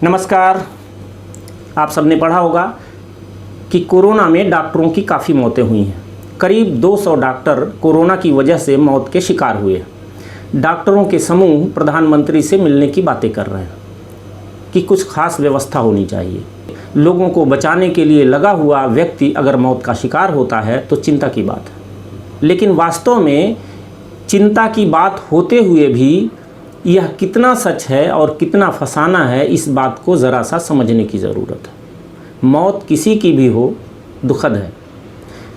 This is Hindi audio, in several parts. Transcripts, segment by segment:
नमस्कार। आप सबने पढ़ा होगा कि कोरोना में डॉक्टरों की काफ़ी मौतें हुई हैं। करीब 200 डॉक्टर कोरोना की वजह से मौत के शिकार हुए। डॉक्टरों के समूह प्रधानमंत्री से मिलने की बातें कर रहे हैं कि कुछ खास व्यवस्था होनी चाहिए। लोगों को बचाने के लिए लगा हुआ व्यक्ति अगर मौत का शिकार होता है तो चिंता की बात है। लेकिन वास्तव में चिंता की बात होते हुए भी यह कितना सच है और कितना फसाना है, इस बात को ज़रा सा समझने की ज़रूरत है। मौत किसी की भी हो दुखद है,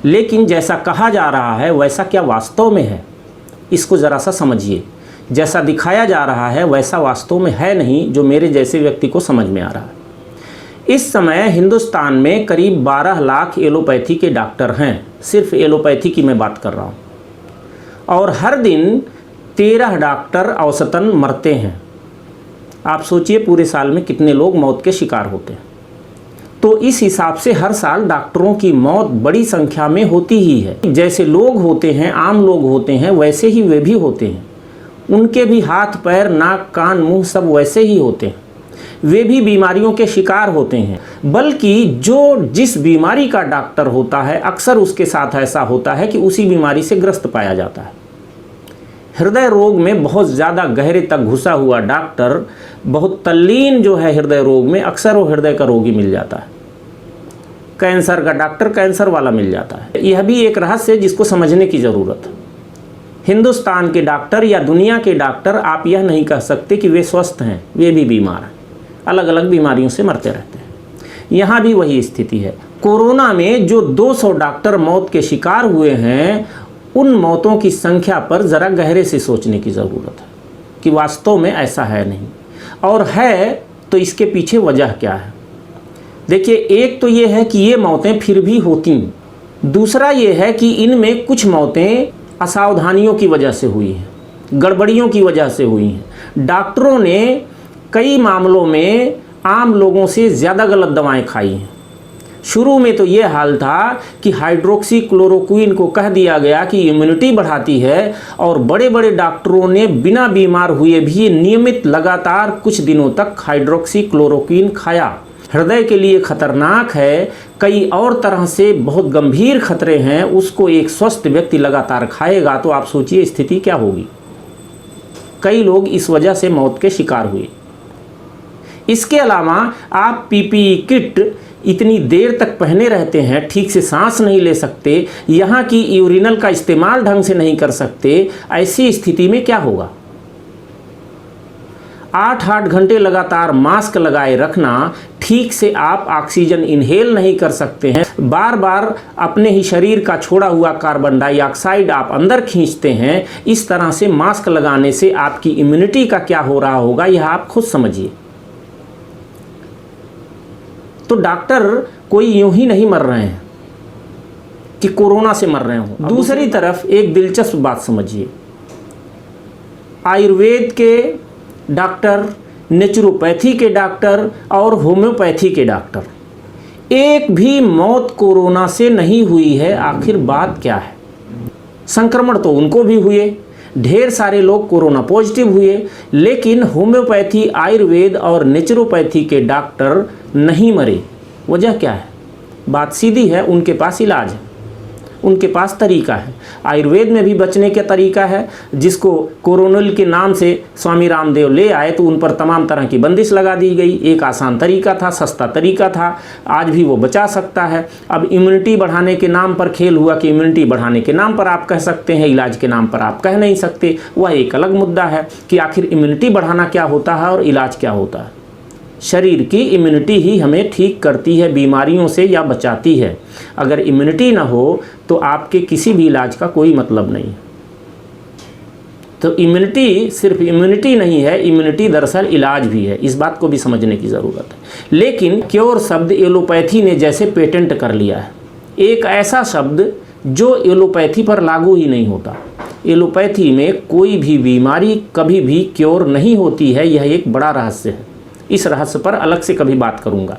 लेकिन जैसा कहा जा रहा है वैसा क्या वास्तव में है, इसको ज़रा सा समझिए। जैसा दिखाया जा रहा है वैसा वास्तव में है नहीं, जो मेरे जैसे व्यक्ति को समझ में आ रहा है। इस समय हिंदुस्तान में करीब 12 लाख एलोपैथी के डॉक्टर हैं। सिर्फ एलोपैथी की मैं बात कर रहा हूँ। और हर दिन 13 डॉक्टर औसतन मरते हैं। आप सोचिए पूरे साल में कितने लोग मौत के शिकार होते हैं। तो इस हिसाब से हर साल डॉक्टरों की मौत बड़ी संख्या में होती ही है। जैसे लोग होते हैं, आम लोग होते हैं, वैसे ही वे भी होते हैं। उनके भी हाथ पैर नाक कान मुंह सब वैसे ही होते हैं। वे भी बीमारियों के शिकार होते हैं। बल्कि जिस बीमारी का डॉक्टर होता है अक्सर उसके साथ ऐसा होता है कि उसी बीमारी से ग्रस्त पाया जाता है। हृदय रोग में बहुत ज़्यादा गहरे तक घुसा हुआ डॉक्टर, बहुत तल्लीन जो है हृदय रोग में, अक्सर वो हृदय का रोगी मिल जाता है। कैंसर का डॉक्टर कैंसर वाला मिल जाता है। यह भी एक रहस्य है जिसको समझने की ज़रूरत है। हिंदुस्तान के डॉक्टर या दुनिया के डॉक्टर, आप यह नहीं कह सकते कि वे स्वस्थ हैं, वे भी बीमार हैं, अलग अलग बीमारियों से मरते रहते हैं। यहाँ भी वही स्थिति है। कोरोना में जो 200 डॉक्टर मौत के शिकार हुए हैं, उन मौतों की संख्या पर ज़रा गहरे से सोचने की ज़रूरत है कि वास्तव में ऐसा है नहीं, और है तो इसके पीछे वजह क्या है। देखिए, एक तो ये है कि ये मौतें फिर भी होती हैं। दूसरा ये है कि इनमें कुछ मौतें असावधानियों की वजह से हुई हैं, गड़बड़ियों की वजह से हुई हैं। डॉक्टरों ने कई मामलों में आम लोगों से ज़्यादा गलत दवाएं खाई हैं। शुरू में तो ये हाल था कि हाइड्रोक्सी क्लोरोक्विन को कह दिया गया कि इम्यूनिटी बढ़ाती है, और बड़े बड़े डॉक्टरों ने बिना बीमार हुए भी नियमित लगातार कुछ दिनों तक हाइड्रोक्सी क्लोरोक्विन खाया। हृदय के लिए खतरनाक है, कई और तरह से बहुत गंभीर खतरे हैं, उसको एक स्वस्थ व्यक्ति लगातार खाएगा तो आप सोचिए स्थिति क्या होगी। कई लोग इस वजह से मौत के शिकार हुए। इसके अलावा आप पीपीई किट इतनी देर तक पहने रहते हैं, ठीक से सांस नहीं ले सकते, यहाँ की यूरिनल का इस्तेमाल ढंग से नहीं कर सकते। ऐसी स्थिति में क्या होगा? 8-8 घंटे लगातार मास्क लगाए रखना, ठीक से आप ऑक्सीजन इनहेल नहीं कर सकते हैं, बार बार अपने ही शरीर का छोड़ा हुआ कार्बन डाइऑक्साइड आप अंदर खींचते हैं। इस तरह से मास्क लगाने से आपकी इम्यूनिटी का क्या हो रहा होगा, यह आप खुद समझिए। तो डॉक्टर कोई यूं ही नहीं मर रहे हैं कि कोरोना से मर रहे हों। दूसरी तरफ एक दिलचस्प बात समझिए, आयुर्वेद के डॉक्टर, नेचुरोपैथी के डॉक्टर और होम्योपैथी के डॉक्टर, एक भी मौत कोरोना से नहीं हुई है। आखिर बात क्या है? संक्रमण तो उनको भी हुए, ढेर सारे लोग कोरोना पॉजिटिव हुए, लेकिन होम्योपैथी, आयुर्वेद और नेचुरोपैथी के डॉक्टर नहीं मरे। वजह क्या है? बात सीधी है, उनके पास इलाज है, उनके पास तरीका है। आयुर्वेद में भी बचने का तरीका है, जिसको कोरोनिल के नाम से स्वामी रामदेव ले आए तो उन पर तमाम तरह की बंदिश लगा दी गई। एक आसान तरीका था, सस्ता तरीका था, आज भी वो बचा सकता है। अब इम्यूनिटी बढ़ाने के नाम पर खेल हुआ कि इम्यूनिटी बढ़ाने के नाम पर आप कह सकते हैं, इलाज के नाम पर आप कह नहीं सकते। वह एक अलग मुद्दा है कि आखिर इम्यूनिटी बढ़ाना क्या होता है और इलाज क्या होता है। शरीर की इम्यूनिटी ही हमें ठीक करती है, बीमारियों से या बचाती है। अगर इम्यूनिटी ना हो तो आपके किसी भी इलाज का कोई मतलब नहीं। तो इम्यूनिटी सिर्फ इम्यूनिटी नहीं है, इम्यूनिटी दरअसल इलाज भी है। इस बात को भी समझने की ज़रूरत है। लेकिन क्योर शब्द एलोपैथी ने जैसे पेटेंट कर लिया है, एक ऐसा शब्द जो एलोपैथी पर लागू ही नहीं होता। एलोपैथी में कोई भी बीमारी कभी भी क्योर नहीं होती है, यह एक बड़ा रहस्य है। इस रहस्य पर अलग से कभी बात करूंगा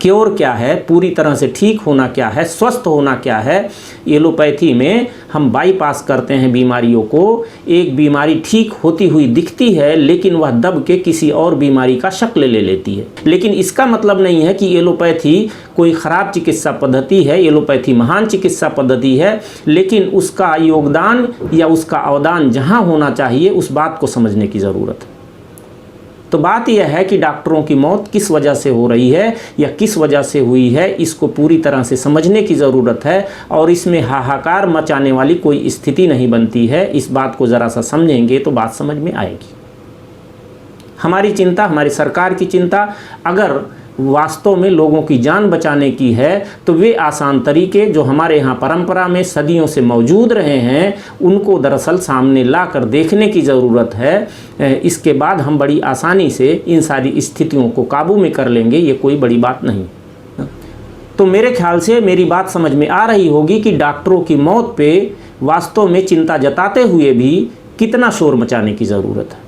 क्योर क्या है, पूरी तरह से ठीक होना क्या है, स्वस्थ होना क्या है। एलोपैथी में हम बाईपास करते हैं बीमारियों को। एक बीमारी ठीक होती हुई दिखती है लेकिन वह दब के किसी और बीमारी का शक्ल ले लेती है। लेकिन इसका मतलब नहीं है कि एलोपैथी कोई ख़राब चिकित्सा पद्धति है। एलोपैथी महान चिकित्सा पद्धति है, लेकिन उसका योगदान या उसका अवदान जहाँ होना चाहिए उस बात को समझने की ज़रूरत है। तो बात यह है कि डॉक्टरों की मौत किस वजह से हो रही है या किस वजह से हुई है, इसको पूरी तरह से समझने की ज़रूरत है और इसमें हाहाकार मचाने वाली कोई स्थिति नहीं बनती है। इस बात को ज़रा सा समझेंगे तो बात समझ में आएगी। हमारी चिंता, हमारी सरकार की चिंता अगर वास्तव में लोगों की जान बचाने की है तो वे आसान तरीके जो हमारे यहाँ परंपरा में सदियों से मौजूद रहे हैं उनको दरअसल सामने ला कर देखने की ज़रूरत है। इसके बाद हम बड़ी आसानी से इन सारी स्थितियों को काबू में कर लेंगे, ये कोई बड़ी बात नहीं। तो मेरे ख्याल से मेरी बात समझ में आ रही होगी कि डॉक्टरों की मौत पे वास्तव में चिंता जताते हुए भी कितना शोर मचाने की ज़रूरत है।